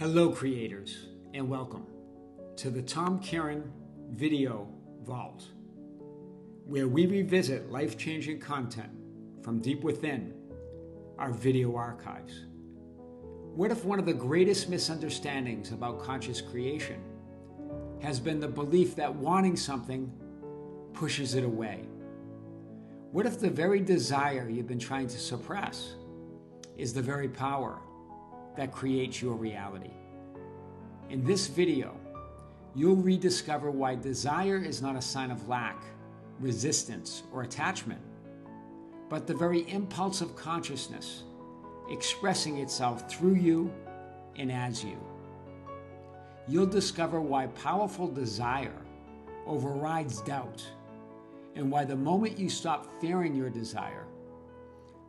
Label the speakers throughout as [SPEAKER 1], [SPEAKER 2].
[SPEAKER 1] Hello creators, and welcome to the Kearin Video Vault, where we revisit life-changing content from deep within our video archives. What if one of the greatest misunderstandings about conscious creation has been the belief that wanting something pushes it away? What if the very desire you've been trying to suppress is the very power that creates your reality? In this video, you'll rediscover why desire is not a sign of lack, resistance, or attachment, but the very impulse of consciousness expressing itself through you and as you. You'll discover why powerful desire overrides doubt, and why the moment you stop fearing your desire,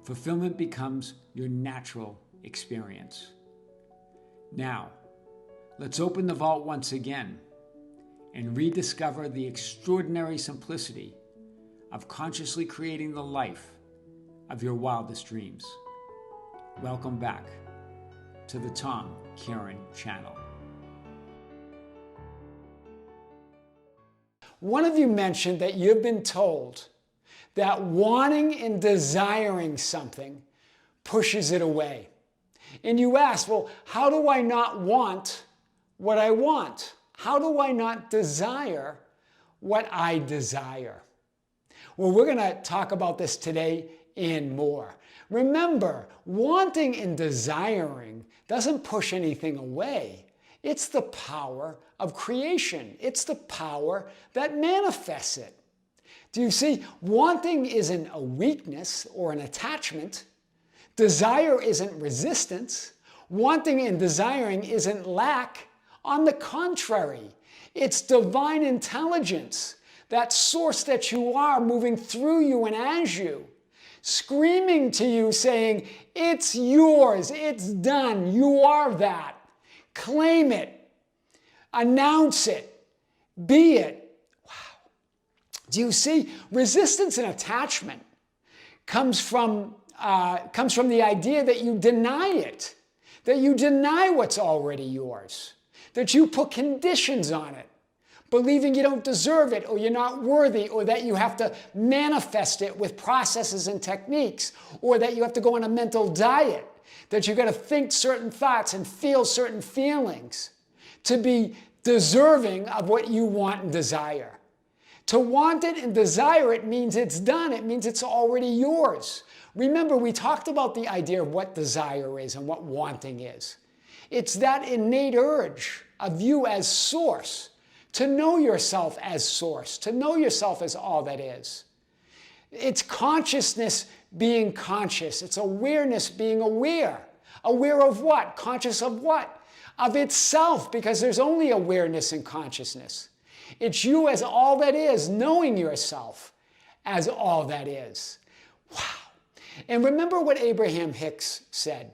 [SPEAKER 1] fulfillment becomes your natural experience. Now, let's open the vault once again and rediscover the extraordinary simplicity of consciously creating the life of your wildest dreams. Welcome back to the Kearin channel.
[SPEAKER 2] One of you mentioned that you've been told that wanting and desiring something pushes it away. And you asked, well, how do I not want what I want? How do I not desire what I desire? Well, we're going to talk about this today and more. Remember, wanting and desiring doesn't push anything away. It's the power of creation. It's the power that manifests it. Do you see? Wanting isn't a weakness or an attachment. Desire isn't resistance. Wanting and desiring isn't lack. On the contrary, it's divine intelligence, that source that you are moving through you and as you, screaming to you saying, it's yours, it's done, you are that. Claim it, announce it, be it. Wow. Do you see? Resistance and attachment comes from the idea that you deny it, that you deny what's already yours, that you put conditions on it, believing you don't deserve it, or you're not worthy, or that you have to manifest it with processes and techniques, or that you have to go on a mental diet, that you've got to think certain thoughts and feel certain feelings to be deserving of what you want and desire. To want it and desire it means it's done. It means it's already yours. Remember, we talked about the idea of what desire is and what wanting is. It's that innate urge of you as source, to know yourself as source, to know yourself as all that is. It's consciousness being conscious. It's awareness being aware. Aware of what? Conscious of what? Of itself, because there's only awareness and consciousness. It's you as all that is, knowing yourself as all that is. Wow. And remember what Abraham Hicks said.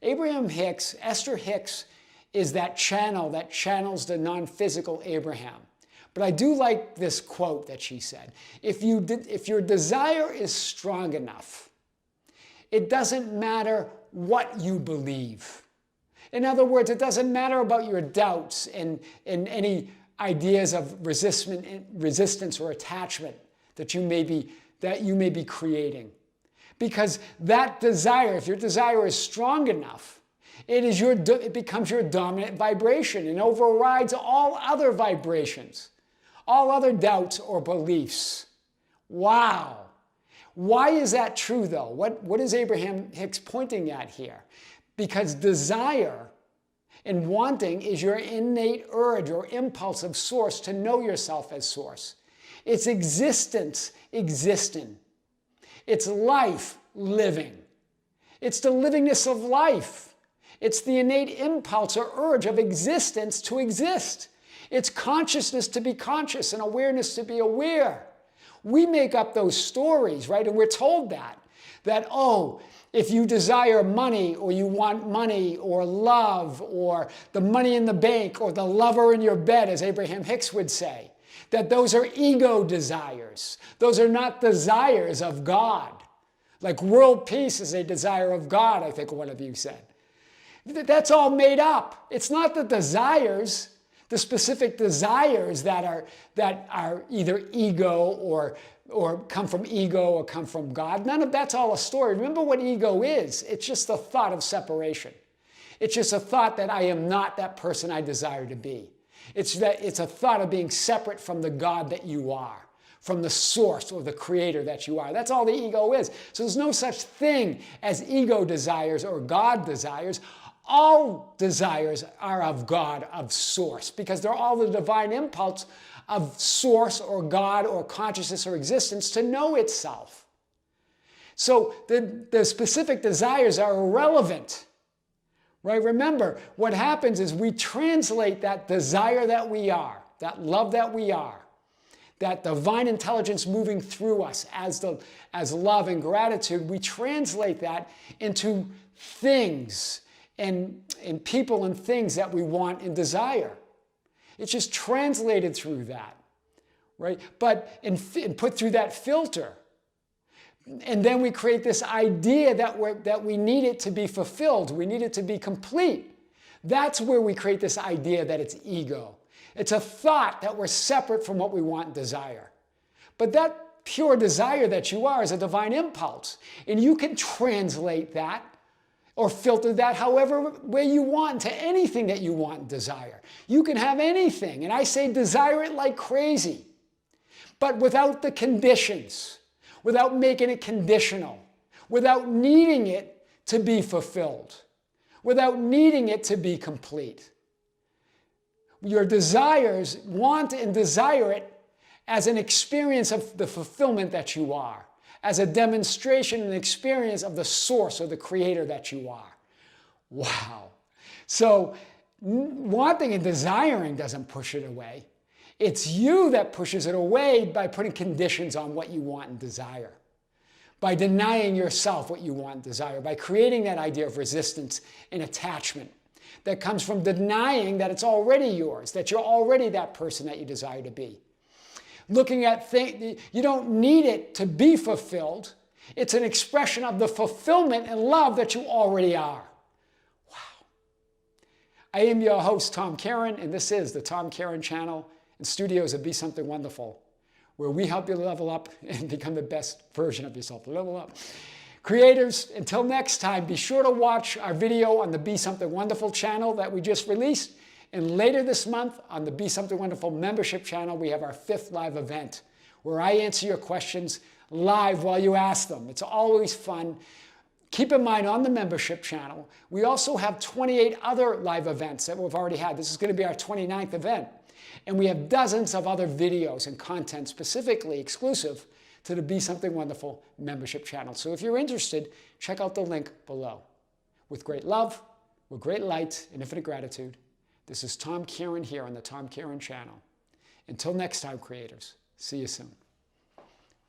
[SPEAKER 2] Esther Hicks is that channel that channels the non-physical Abraham. But I do like this quote that she said. If your desire is strong enough, it doesn't matter what you believe. In other words, it doesn't matter about your doubts and any ideas of resistance or attachment that you may be creating. Because that desire, if your desire is strong enough, it becomes your dominant vibration and overrides all other vibrations, all other doubts or beliefs. Wow. Why is that true, though? What is Abraham Hicks pointing at here? Because desire and wanting is your innate urge or impulse of source to know yourself as source. It's existence existing. It's life living. It's the livingness of life. It's the innate impulse or urge of existence to exist. It's consciousness to be conscious and awareness to be aware. We make up those stories, right? And we're told that, oh, if you desire money, or you want money, or love, or the money in the bank, or the lover in your bed, as Abraham Hicks would say, that those are ego desires. Those are not desires of God. Like world peace is a desire of God, I think one of you said. That's all made up. It's not the desires, the specific desires that are either ego or come from ego or come from God. None of that's all a story. Remember what ego is. It's just a thought of separation. It's just a thought that I am not that person I desire to be. It's a thought of being separate from the God that you are, from the source or the creator that you are. That's all the ego is. So there's no such thing as ego desires or God desires. All desires are of God, of source, because they're all the divine impulse of source or God or consciousness or existence to know itself. So the specific desires are irrelevant, right? Remember, what happens is we translate that desire that we are, that love that we are, that divine intelligence moving through us as love and gratitude, we translate that into things and people and things that we want and desire. It's just translated through that, right? But and put through that filter. And then we create this idea that we need it to be fulfilled. We need it to be complete. That's where we create this idea that it's ego. It's a thought that we're separate from what we want and desire. But that pure desire that you are is a divine impulse. And you can translate that or filter that however way you want to anything that you want and desire. You can have anything. And I say desire it like crazy, but without the conditions, without making it conditional, without needing it to be fulfilled, without needing it to be complete. Your desires want and desire it as an experience of the fulfillment that you are, as a demonstration and experience of the source or the creator that you are. Wow. So wanting and desiring doesn't push it away. It's you that pushes it away by putting conditions on what you want and desire, by denying yourself what you want and desire, by creating that idea of resistance and attachment that comes from denying that it's already yours, that you're already that person that you desire to be. Looking at things, you don't need it to be fulfilled. It's an expression of the fulfillment and love that you already are. Wow. I am your host, Tom Kearin, and this is the Tom Kearin channel and studios of Be Something Wonderful, where we help you level up and become the best version of yourself. Level up. Creators, until next time, be sure to watch our video on the Be Something Wonderful channel that we just released. And later this month on the Be Something Wonderful membership channel, we have our 5th live event where I answer your questions live while you ask them. It's always fun. Keep in mind, on the membership channel, we also have 28 other live events that we've already had. This is going to be our 29th event. And we have dozens of other videos and content specifically exclusive to the Be Something Wonderful membership channel. So if you're interested, check out the link below. With great love, with great light and infinite gratitude, this is Tom Kearin here on the Tom Kearin channel. Until next time, creators, see you soon.